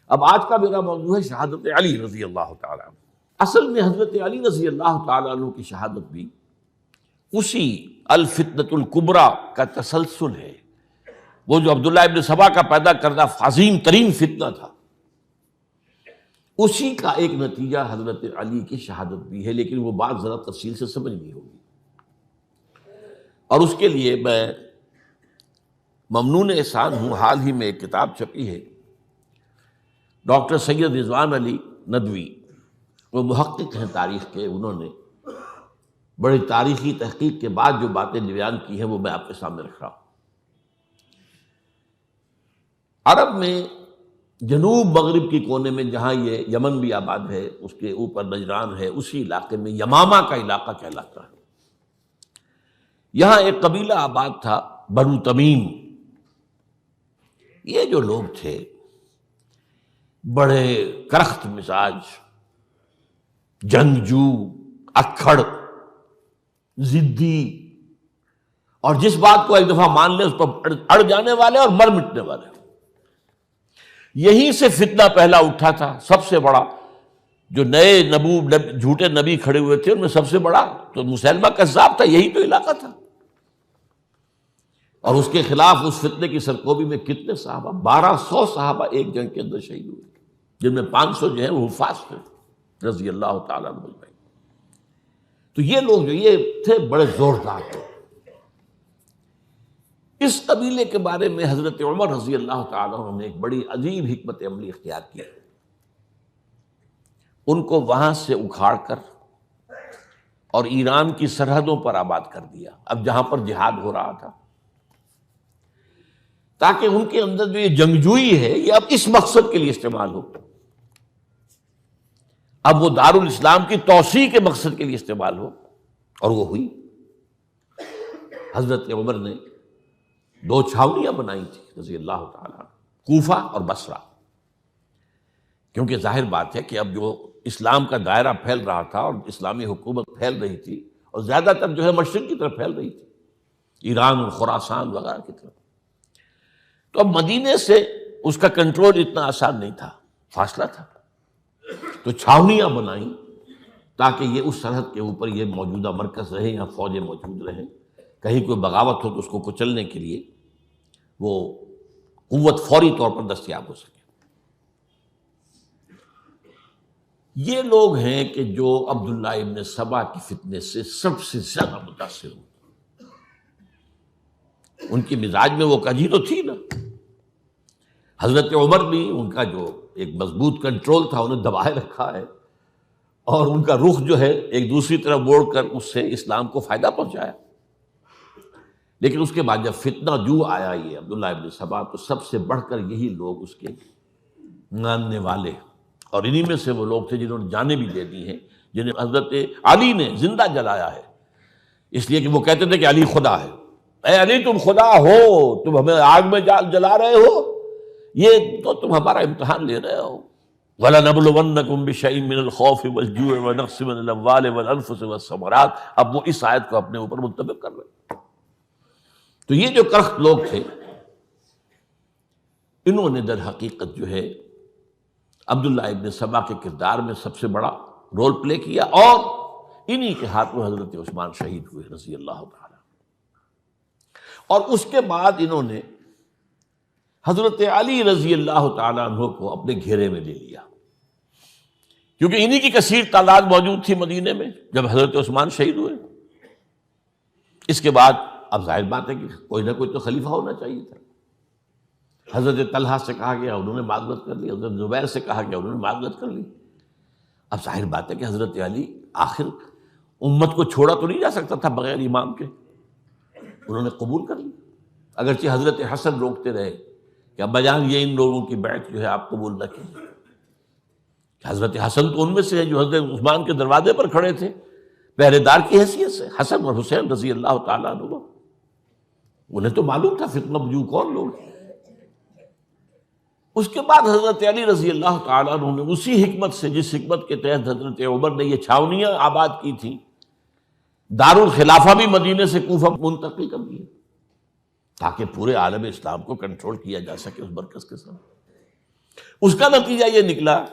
اب آج کا میرا موضوع ہے شہادت علی رضی اللہ تعالیٰ عنہ۔ اصل میں حضرت علی رضی اللہ تعالیٰ عنہ کی شہادت بھی اسی الفتنۃ الکبریٰ کا تسلسل ہے۔ وہ جو عبداللہ ابن سبا کا پیدا کردہ عظیم ترین فتنہ تھا، اسی کا ایک نتیجہ حضرت علی کی شہادت بھی ہے، لیکن وہ بات ذرا تفصیل سے سمجھنی ہوگی، اور اس کے لیے میں ممنون احسان ہوں۔ حال ہی میں ایک کتاب چھپی ہے، ڈاکٹر سید رضوان علی ندوی، وہ محقق ہیں تاریخ کے، انہوں نے بڑی تاریخی تحقیق کے بعد جو باتیں بیان کی ہیں وہ میں آپ کے سامنے رکھ رہا ہوں۔ عرب میں جنوب مغرب کی کونے میں، جہاں یہ یمن بھی آباد ہے، اس کے اوپر نجران ہے، اسی علاقے میں یمامہ کا علاقہ کہلاتا ہے۔ یہاں ایک قبیلہ آباد تھا، بنو تمیم۔ یہ جو لوگ تھے بڑے کرخت مزاج، جنگجو، اکھڑ، ضدی، اور جس بات کو ایک دفعہ مان لے اس پر اڑ جانے والے اور مر مٹنے والے۔ یہیں سے فتنہ پہلا اٹھا تھا۔ سب سے بڑا جو نئے جھوٹے نبی کھڑے ہوئے تھے ان میں سب سے بڑا تو مسیلمہ کذاب تھا، یہی تو علاقہ تھا، اور اس کے خلاف اس فتنے کی سرکوبی میں کتنے صحابہ، 1200 صحابہ ایک جنگ کے اندر شہید ہوئے، جن میں 500 جو ہیں وہ حفاظ تھے رضی اللہ تعالیٰ عنہ۔ تو یہ لوگ جو یہ تھے بڑے زوردار تھے۔ اس قبیلے کے بارے میں حضرت عمر رضی اللہ تعالیٰ عنہ نے ایک بڑی عجیب حکمت عملی اختیار کی۔ ان کو وہاں سے اکھاڑ کر اور ایران کی سرحدوں پر آباد کر دیا، اب جہاں پر جہاد ہو رہا تھا، تاکہ ان کے اندر جو یہ جنگجوئی ہے یہ اب اس مقصد کے لیے استعمال ہو، اب وہ دارالاسلام کی توسیع کے مقصد کے لیے استعمال ہو، اور وہ ہوئی۔ حضرت عمر نے 2 چھاونیاں بنائی تھی رضی اللہ تعالیٰ، کوفہ اور بصرہ، کیونکہ ظاہر بات ہے کہ اب جو اسلام کا دائرہ پھیل رہا تھا اور اسلامی حکومت پھیل رہی تھی، اور زیادہ تر جو ہے مشرق کی طرف پھیل رہی تھی، ایران اور خراسان وغیرہ کی طرف، تو اب مدینے سے اس کا کنٹرول اتنا آسان نہیں تھا، فاصلہ تھا، تو چھاونیاں بنائیں تاکہ یہ اس سرحد کے اوپر یہ موجودہ مرکز رہے، یہاں فوجیں موجود رہیں، کہیں کوئی بغاوت ہو تو اس کو کچلنے کے لیے وہ قوت فوری طور پر دستیاب ہو سکے۔ یہ لوگ ہیں کہ جو عبداللہ ابن سبا کی فتنے سے سب سے زیادہ متاثر ہوئے۔ ان کی مزاج میں وہ کجی تو تھی نا۔ حضرت عمر بھی ان کا جو ایک مضبوط کنٹرول تھا انہیں دبائے رکھا ہے، اور ان کا رخ جو ہے ایک دوسری طرف موڑ کر اس سے اسلام کو فائدہ پہنچایا۔ لیکن اس کے بعد جب فتنہ جو آیا یہ عبداللہ ابن سبا، تو سب سے بڑھ کر یہی لوگ اس کے ماننے والے، اور انہی میں سے وہ لوگ تھے جنہوں نے جانیں بھی دے دی ہیں، جنہیں حضرت علی نے زندہ جلایا ہے، اس لیے کہ وہ کہتے تھے کہ علی خدا ہے۔ اے علی تم خدا ہو، تم ہمیں آگ میں جلا رہے ہو، یہ تو تم ہمارا امتحان لے رہے ہو۔ وَلَنَبْلُوَنَّكُمْ بِشَيْءٍ مِّنَ الْخَوْفِ وَالْجُوعِ وَنَقْصٍ مِّنَ الْأَمْوَالِ وَالْأَنفُسِ وَالثَّمَرَاتِ۔ اب وہ اس آیت کو اپنے اوپر منطبق کر رہے ہیں۔ تو یہ جو کرخت لوگ تھے، انہوں نے در حقیقت جو ہے عبداللہ ابن سبا کے کردار میں سب سے بڑا رول پلے کیا، اور انہی کے ہاتھوں حضرت عثمان شہید ہوئے رضی اللہ تعالیٰ۔ اور اس کے بعد انہوں نے حضرت علی رضی اللہ تعالیٰ عنہ کو اپنے گھیرے میں لے لیا، کیونکہ انہی کی کثیر تعداد موجود تھی مدینے میں جب حضرت عثمان شہید ہوئے۔ اس کے بعد اب ظاہر بات ہے کہ کوئی نہ کوئی تو خلیفہ ہونا چاہیے تھا۔ حضرت طلحہ سے کہا گیا، انہوں نے معذرت کر لی، حضرت زبیر سے کہا گیا، انہوں نے معذرت کر لی۔ اب ظاہر بات ہے کہ حضرت علی آخر امت کو چھوڑا تو نہیں جا سکتا تھا بغیر امام کے، انہوں نے قبول کر لی، اگرچہ حضرت حسن روکتے رہے کہ ابا جان یہ ان لوگوں کی بیعت جو ہے آپ قبول نہ کیجیے۔ حضرت حسن تو ان میں سے ہیں جو حضرت عثمان کے دروازے پر کھڑے تھے پہرے دار کی حیثیت سے، حسن اور حسین رضی اللہ تعالیٰ عنہ، انہیں تو معلوم تھا فتنہ جو کون لوگ ہیں۔ اس کے بعد حضرت علی رضی اللہ تعالیٰ عنہ نے اسی حکمت سے، جس حکمت کے تحت حضرت عمر نے یہ چھاونیاں آباد کی تھیں، دارالخلافہ بھی مدینے سے کوفہ منتقل کر دیا تاکہ پورے عالم اسلام کو کنٹرول کیا جا سکے اس مرکز کے ساتھ۔ اس کا نتیجہ یہ نکلا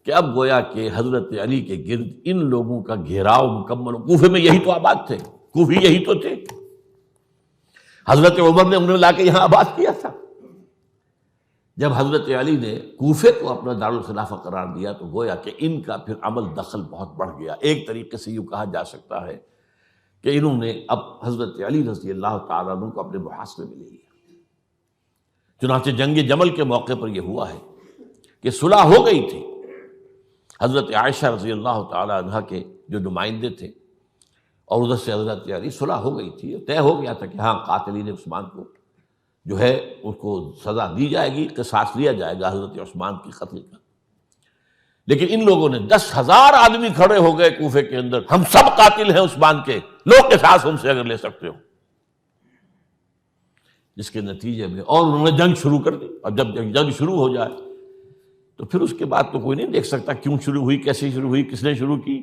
کہ اب گویا کہ حضرت علی کے گرد ان لوگوں کا گھیراؤ مکمل. کوفے میں یہی تو آباد تھے، کوفی یہی تو تھے. حضرت عمر نے انہیں لا کے یہاں آباد کیا تھا. جب حضرت علی نے کوفے کو اپنا دارالخلافہ قرار دیا تو گویا کہ ان کا پھر عمل دخل بہت بڑھ گیا. ایک طریقے سے یوں کہا جا سکتا ہے کہ انہوں نے اب حضرت علی رضی اللہ تعالیٰ عنہ کو اپنے محاصرے میں لے لیا. چنانچہ جنگ جمل کے موقع پر یہ ہوا ہے کہ صلح ہو گئی تھی. حضرت عائشہ رضی اللہ تعالیٰ عنہ کے جو نمائندے تھے اور ادھر سے حضرت علی، صلح ہو گئی تھی. طے ہو گیا تھا کہ ہاں قاتلین عثمان کو جو ہے اس کو سزا دی جائے گی، قصاص لیا جائے گا حضرت عثمان کی قتل کا. لیکن ان لوگوں نے 10,000 آدمی کھڑے ہو گئے کوفے کے اندر، ہم سب قاتل ہیں عثمان کے، لو قصاص ہم سے اگر لے سکتے ہو. جس کے نتیجے میں اور انہوں نے جنگ شروع کر دی. اور جب جنگ شروع ہو جائے تو پھر اس کے بعد تو کوئی نہیں دیکھ سکتا کیوں شروع ہوئی، کیسے شروع ہوئی، کس نے شروع کی.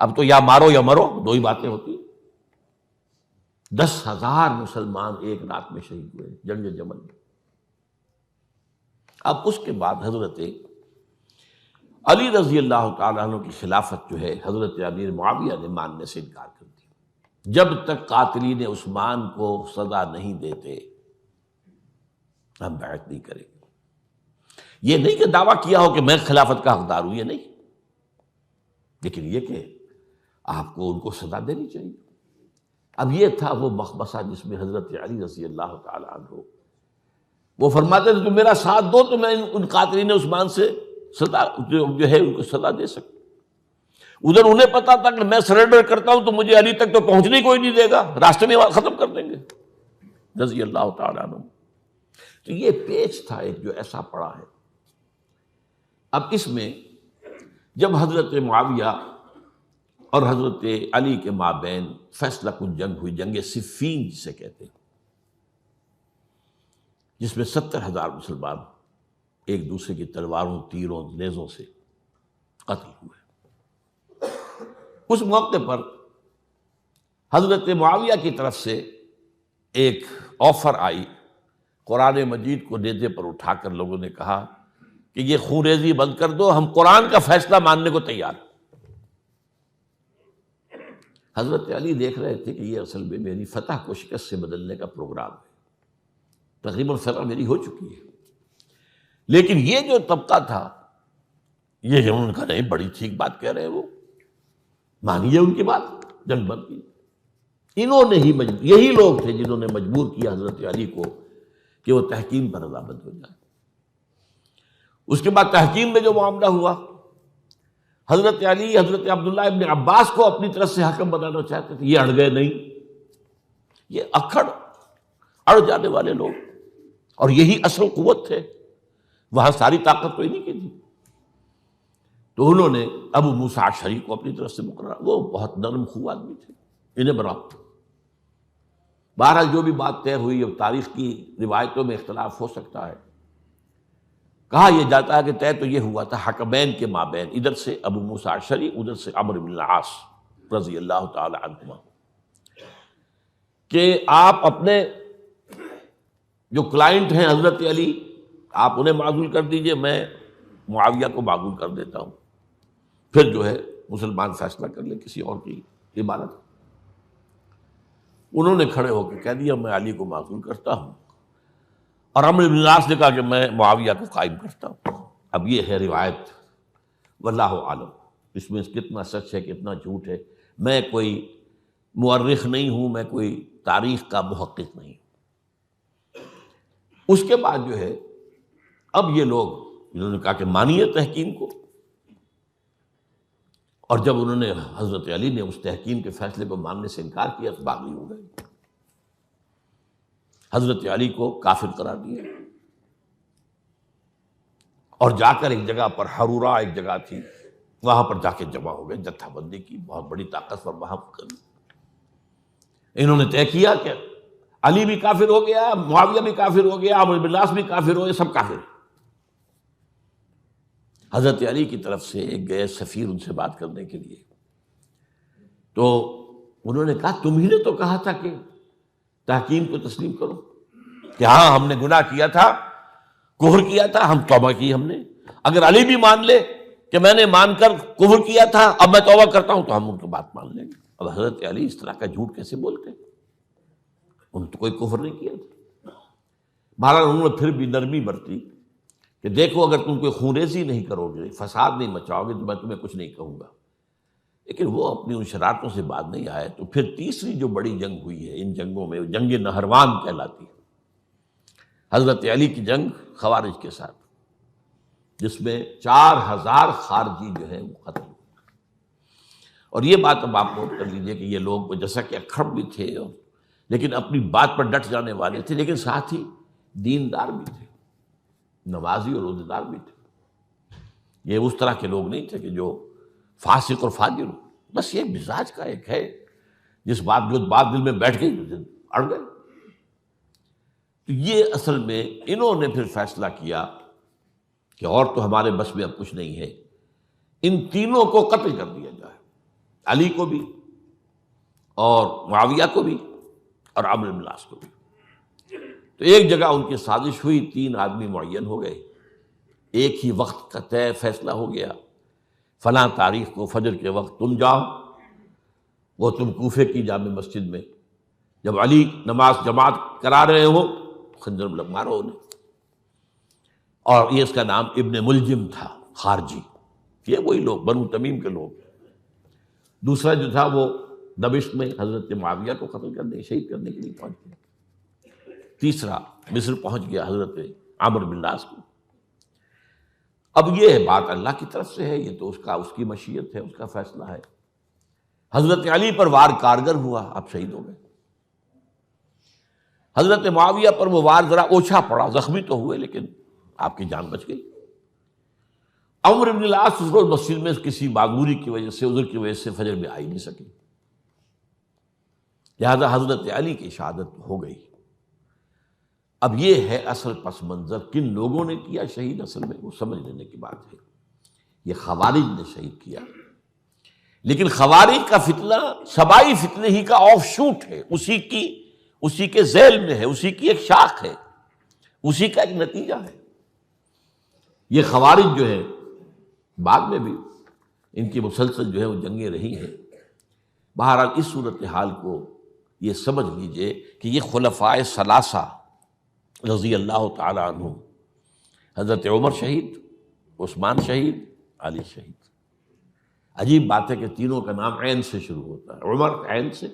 اب تو یا مارو یا مرو، دو ہی باتیں ہوتی. 10,000 مسلمان ایک رات میں شہید ہوئے جنگ جمل میں. اب اس کے بعد حضرت علی رضی اللہ تعالیٰ عنہ کی خلافت جو ہے حضرت امیر معاویہ نے ماننے سے انکار کر دیا. جب تک قاتلین عثمان کو سزا نہیں دیتے ہم بیعت نہیں کریں گے. یہ نہیں کہ دعویٰ کیا ہو کہ میں خلافت کا حقدار ہوں، یہ نہیں، لیکن یہ کہ آپ کو ان کو سزا دینی چاہیے. اب یہ تھا وہ مخمصہ جس میں حضرت علی رضی اللہ تعالیٰ عنہ وہ فرماتے تھے کہ میرا ساتھ دو تو میں ان قاتلین عثمان سے سزا جو ہے ان کو سزا دے سکتا. ادھر انہیں پتا تھا کہ میں سرنڈر کرتا ہوں تو مجھے علی تک تو پہنچنے کوئی نہیں دے گا، راستے میں ختم کر دیں گے رضی اللہ تعالیٰ عنہ. تو یہ پیچ تھا ایک جو ایسا پڑا ہے. اب اس میں جب حضرت معاویہ اور حضرت علی کے مابین فیصلہ کن جنگ ہوئی، جنگ صفین جسے کہتے ہیں، جس میں 70,000 مسلمان ایک دوسرے کی تلواروں، تیروں، نیزوں سے قتل ہوئے. اس موقع پر حضرت معاویہ کی طرف سے ایک آفر آئی. قرآن مجید کو نیزے پر اٹھا کر لوگوں نے کہا کہ یہ خونریزی بند کر دو، ہم قرآن کا فیصلہ ماننے کو تیار. حضرت علی دیکھ رہے تھے کہ یہ اصل میں میری فتح کو شکست سے بدلنے کا پروگرام ہے. تقریباً فتح میری ہو چکی ہے، لیکن یہ جو طبقہ تھا یہ انہوں نے کہا نہیں، بڑی ٹھیک بات کہہ رہے ہیں، وہ مانیے ان کی بات، جنگ بند کی. انہوں نے ہی یہی لوگ تھے جنہوں نے مجبور کیا حضرت علی کو کہ وہ تحکیم پر رضامند ہو جائے. اس کے بعد تحکیم میں جو معاملہ ہوا، حضرت علی حضرت عبداللہ ابن عباس کو اپنی طرف سے حکم بنانا چاہتے تھے، یہ اڑ گئے نہیں. یہ اڑ جانے والے لوگ، اور یہی اصل قوت تھے، وہاں ساری طاقت تو انہیں کی تھی. تو انہوں نے ابو موسیٰ اشعری کو اپنی طرف سے مقرر، وہ بہت نرم خو آدمی تھے، انہیں بنا. بہرحال جو بھی بات طے ہوئی، اب تاریخ کی روایتوں میں اختلاف ہو سکتا ہے. کہا یہ جاتا ہے کہ طے تو یہ ہوا تھا حکمین کے مابین، ادھر سے ابو موسیٰ اشعری، ادھر سے عمرو بن العاص رضی اللہ تعالی عنہما، کہ آپ اپنے جو کلائنٹ ہیں حضرت علی، آپ انہیں معزول کر دیجئے، میں معاویہ کو معزول کر دیتا ہوں. پھر جو ہے مسلمان فیصلہ کر لیں کسی اور کی عبادت. انہوں نے کھڑے ہو کے کہہ دیا میں علی کو معزول کرتا ہوں، اور عمرو بن العاص نے کہا کہ میں معاویہ کو قائم کرتا ہوں. اب یہ ہے روایت، واللہ عالم اس میں کتنا سچ ہے کتنا جھوٹ ہے. میں کوئی مورخ نہیں ہوں، میں کوئی تاریخ کا محقق نہیں. اس کے بعد جو ہے اب یہ لوگ انہوں نے کہا کہ مانیے تحکیم کو، اور جب انہوں نے حضرت علی نے اس تحکیم کے فیصلے کو ماننے سے انکار کیا تو باغی ہو گئے، حضرت علی کو کافر قرار دیا، اور جا کر ایک جگہ پر حرورہ ایک جگہ تھی وہاں پر جا کے جمع ہو گئے، جتھا بندی کی بہت بڑی طاقت پر وہاں کر. انہوں نے طے کیا کہ علی بھی کافر ہو گیا، معاویہ بھی کافر ہو گیا، عمرو بن العاص بھی کافر ہو گئے، سب کافر. حضرت علی کی طرف سے ایک گئے سفیر ان سے بات کرنے کے لیے، تو انہوں نے کہا تم ہی نے تو کہا تھا کہ تحکیم کو تسلیم کرو، کہ ہاں ہم نے گناہ کیا تھا، کفر کیا تھا، ہم توبہ کی ہم نے. اگر علی بھی مان لے کہ میں نے مان کر کفر کیا تھا، اب میں توبہ کرتا ہوں، تو ہم ان کی بات مان لیں گے. اب حضرت علی اس طرح کا جھوٹ کیسے بولتے ہیں؟ انہوں نے تو کوئی کفر نہیں کیا تھا. بہرحال انہوں نے پھر بھی نرمی برتی کہ دیکھو اگر تم کوئی خونریزی نہیں کرو گے، فساد نہیں مچاؤ گے، تو میں تمہیں کچھ نہیں کہوں گا. لیکن وہ اپنی ان شرارتوں سے بعد نہیں آئے. تو پھر تیسری جو بڑی جنگ ہوئی ہے ان جنگوں میں، جنگ نہروان کہلاتی ہے، حضرت علی کی جنگ خوارج کے ساتھ، جس میں 4000 خارجی جو ہے وہ قتل ہوئے. اور یہ بات اب آپ نوٹ کر لیجئے کہ یہ لوگ جیسا کہ اکھڑ بھی تھے لیکن اپنی بات پر ڈٹ جانے والے تھے، لیکن ساتھ ہی دیندار بھی تھے، نمازی اور روزہ دار بھی تھے. یہ اس طرح کے لوگ نہیں تھے کہ جو فاسق اور فاجر ہو. بس یہ مزاج کا ایک ہے، جو بات دل میں بیٹھ گئی اڑ گئے. تو یہ اصل میں انہوں نے پھر فیصلہ کیا کہ اور تو ہمارے بس میں اب کچھ نہیں ہے، ان تینوں کو قتل کر دیا جائے، علی کو بھی اور معاویہ کو بھی اور عمرو بن العاص کو بھی. تو ایک جگہ ان کی سازش ہوئی، 3 آدمی معین ہو گئے، ایک ہی وقت کا طے فیصلہ ہو گیا، فلاں تاریخ کو فجر کے وقت تم جاؤ، وہ تم کوفے کی جامع مسجد میں، جب علی نماز جماعت کرا رہے ہو خنجر مارو انہیں. اور یہ اس کا نام ابن ملجم تھا، خارجی، یہ وہی لوگ بنو تمیم کے لوگ. دوسرا جو تھا وہ دمشق میں حضرت معاویہ کو قتل کرنے، شہید کرنے کے لیے پہنچ گیا. تیسرا مصر پہنچ گیا حضرت عمرو بن العاص کو. اب یہ بات اللہ کی طرف سے ہے، یہ تو اس کی مشیت ہے، اس کا فیصلہ ہے. حضرت علی پر وار کارگر ہوا، آپ شہید ہو گئے. حضرت معاویہ پر وہ وار ذرا اوچھا پڑا، زخمی تو ہوئے لیکن آپ کی جان بچ گئی. عمرو بن العاص اس روز مسجد میں کسی معذوری کی وجہ سے، عذر کی وجہ سے فجر میں آئی نہیں سکی، لہذا حضرت علی کی شہادت ہو گئی. اب یہ ہے اصل پس منظر، کن لوگوں نے کیا شہید اصل میں وہ سمجھ لینے کی بات ہے. یہ خوارج نے شہید کیا، لیکن خوارج کا فتنہ سبائی فتنے ہی کا آف شوٹ ہے، اسی کے ذیل میں ہے، اسی کی ایک شاخ ہے، اسی کا ایک نتیجہ ہے. یہ خوارج جو ہے بعد میں بھی ان کی مسلسل جو ہے وہ جنگیں رہی ہیں. بہرحال اس صورتحال کو یہ سمجھ لیجئے کہ یہ خلفائے ثلاثہ رضی اللہ تعالی عنہ، حضرت عمر شہید، عثمان شہید، علی شہید. عجیب بات ہے کہ تینوں کا نام عین سے شروع ہوتا ہے، عمر عین سے،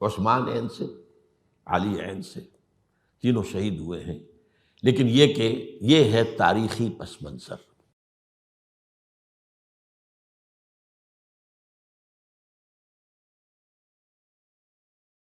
عثمان عین سے، علی عین سے. تینوں شہید ہوئے ہیں. لیکن یہ کہ یہ ہے تاریخی پس منظر.